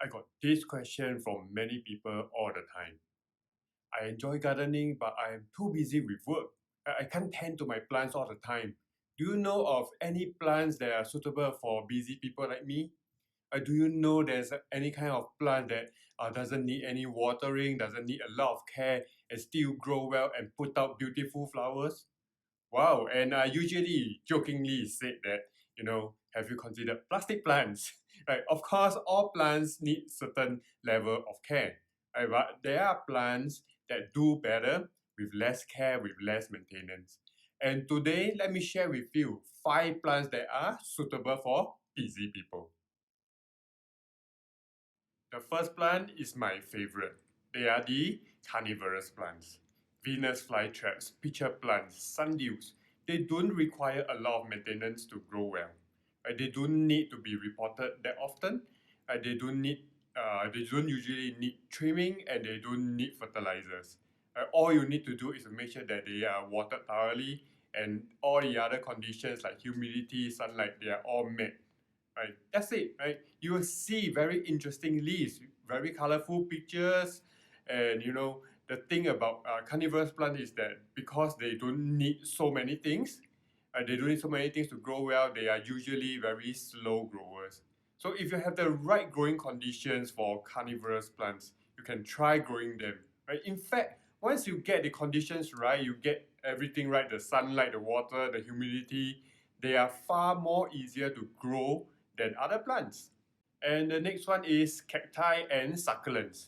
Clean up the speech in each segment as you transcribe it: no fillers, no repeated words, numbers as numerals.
I got this question from many people all the time. I enjoy gardening, but I am too busy with work. I can't tend to my plants all the time. Do you know of any plants that are suitable for busy people like me? Do you know there's any kind of plant that doesn't need any watering, doesn't need a lot of care, and still grow well and put out beautiful flowers? Wow, and I usually jokingly said that, have you considered plastic plants? Right, of course, all plants need certain level of care, right? But there are plants that do better with less care, with less maintenance. And today, let me share with you 5 plants that are suitable for busy people. The first plant is my favorite. They are the carnivorous plants. Venus flytraps, pitcher plants, sundews. They don't require a lot of maintenance to grow well. They don't need to be reported that often. They don't usually need trimming and they don't need fertilizers. All you need to do is to make sure that they are watered thoroughly and all the other conditions like humidity, sunlight, they are all met. Right, that's it. Right, you will see very interesting leaves, very colorful pictures, and the thing about carnivorous plant is that because they don't need so many things, they don't need so many things to grow well. They are usually very slow growers. So if you have the right growing conditions for carnivorous plants, you can try growing them. Right. In fact, once you get the conditions right, you get everything right, the sunlight, the water, the humidity, they are far more easier to grow than other plants. And the next one is cacti and succulents.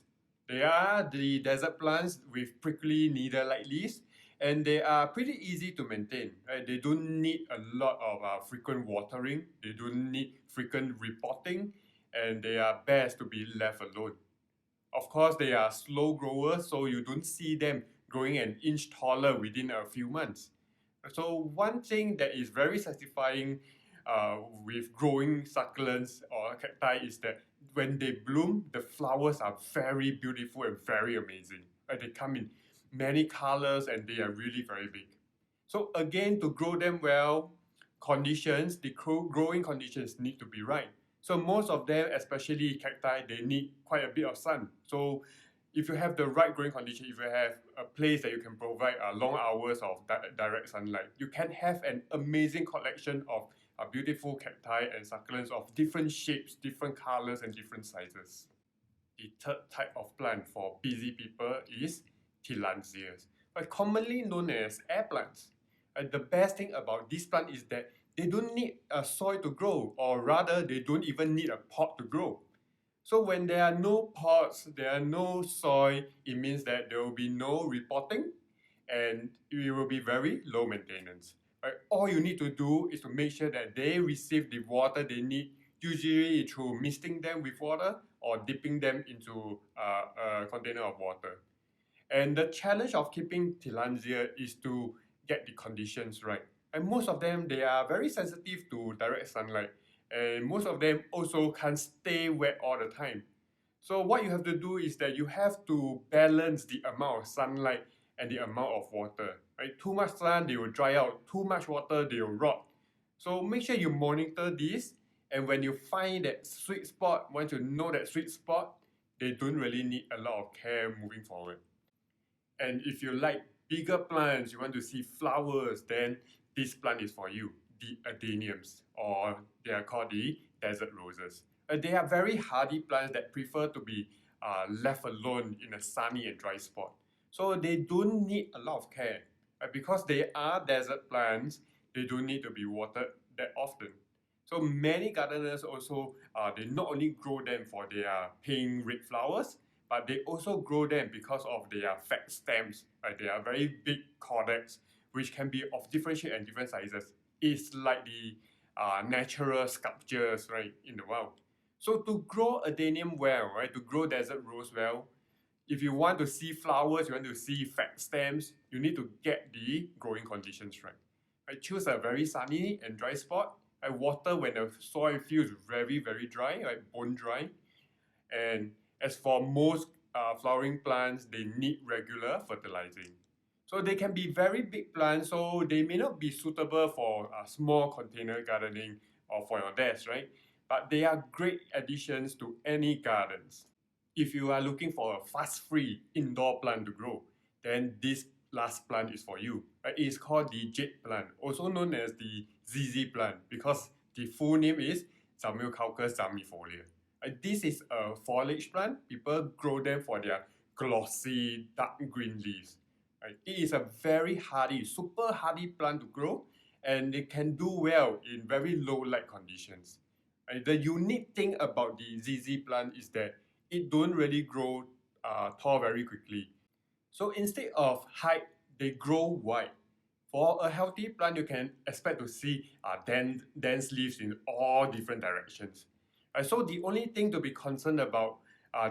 They are the desert plants with prickly needle-like leaves, and they are pretty easy to maintain. Right? They don't need a lot of frequent watering. They don't need frequent repotting, and they are best to be left alone. Of course, they are slow growers, so you don't see them growing an inch taller within a few months. So one thing that is very satisfying with growing succulents or cacti is that when they bloom, the flowers are very beautiful and very amazing. They come in many colors and they are really very big. So again, to grow them well, the growing conditions need to be right. So most of them, especially cacti, they need quite a bit of sun. So if you have the right growing condition, if you have a place that you can provide long hours of direct sunlight, you can have an amazing collection of beautiful cacti and succulents of different shapes, different colors, and different sizes. The third type of plant for busy people is tillandsias, but commonly known as air plants. The best thing about this plant is that they don't need a soil to grow, or rather, they don't even need a pot to grow. So when there are no pots, there are no soil, it means that there will be no repotting and it will be very low maintenance. Right? All you need to do is to make sure that they receive the water they need, usually through misting them with water or dipping them into a container of water. And the challenge of keeping tillandsia is to get the conditions right. And most of them, they are very sensitive to direct sunlight. And most of them also can't stay wet all the time. So what you have to do is that you have to balance the amount of sunlight and the amount of water. Right? Too much sun, they will dry out. Too much water, they will rot. So make sure you monitor this. And when you find that sweet spot, once you know that sweet spot, they don't really need a lot of care moving forward. And if you like bigger plants, you want to see flowers, then this plant is for you, the adeniums, or they are called the desert roses. They are very hardy plants that prefer to be left alone in a sunny and dry spot. So they don't need a lot of care. Because they are desert plants, they don't need to be watered that often. So many gardeners also, they not only grow them for their pink red flowers, but they also grow them because of their fat stems. They are very big caudex, which can be of different shape and different sizes. It's like the natural sculptures, right, in the wild. So to grow adenium well, right, to grow desert rose well, if you want to see flowers, you want to see fat stems, you need to get the growing conditions right. Choose a very sunny and dry spot. Water when the soil feels very, very dry, like bone dry. And as for most flowering plants, they need regular fertilizing. So they can be very big plants, so they may not be suitable for small container gardening or for your desk, right? but they are great additions to any gardens. If you are looking for a fuss-free indoor plant to grow, then this last plant is for you. It is called the jade plant, also known as the ZZ plant, because the full name is Zamioculcas zamifolia. This is a foliage plant. People grow them for their glossy dark green leaves. It is a very hardy, super hardy plant to grow, and it can do well in very low light conditions. The unique thing about the ZZ plant is that it don't really grow tall very quickly. So instead of height, they grow wide. For a healthy plant, you can expect to see dense leaves in all different directions. So the only thing to be concerned about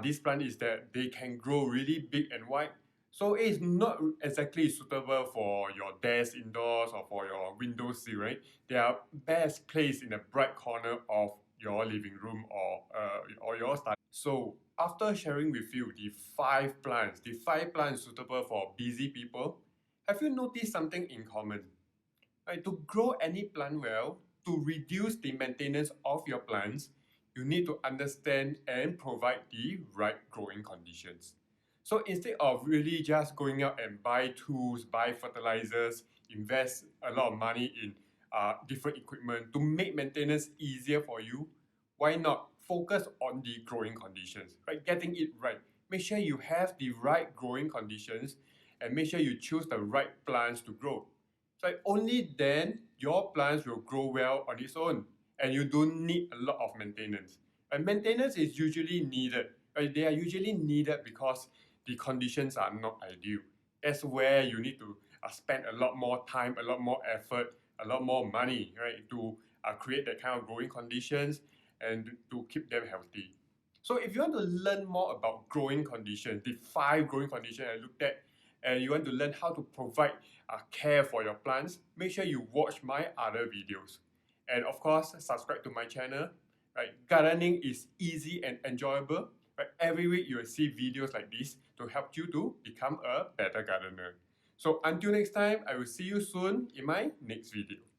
this plant is that they can grow really big and wide. So it is not exactly suitable for your desk indoors or for your windowsill, right? They are best placed in a bright corner of your living room or your study. So after sharing with you the five plants suitable for busy people, have you noticed something in common? Right, to grow any plant well, to reduce the maintenance of your plants, you need to understand and provide the right growing conditions. So instead of really just going out and buy tools, buy fertilizers, invest a lot of money in different equipment to make maintenance easier for you, why not focus on the growing conditions, right? Getting it right. Make sure you have the right growing conditions and make sure you choose the right plants to grow. So only then your plants will grow well on its own and you don't need a lot of maintenance. And maintenance is usually needed. Right? They are usually needed because the conditions are not ideal. That's where you need to spend a lot more time, a lot more effort, a lot more money, right, to create that kind of growing conditions and to keep them healthy. So if you want to learn more about growing conditions, the 5 growing conditions I looked at, and you want to learn how to provide care for your plants, make sure you watch my other videos. And of course, subscribe to my channel. Right? Gardening is easy and enjoyable. Right? Every week you will see videos like this to help you to become a better gardener. So until next time, I will see you soon in my next video.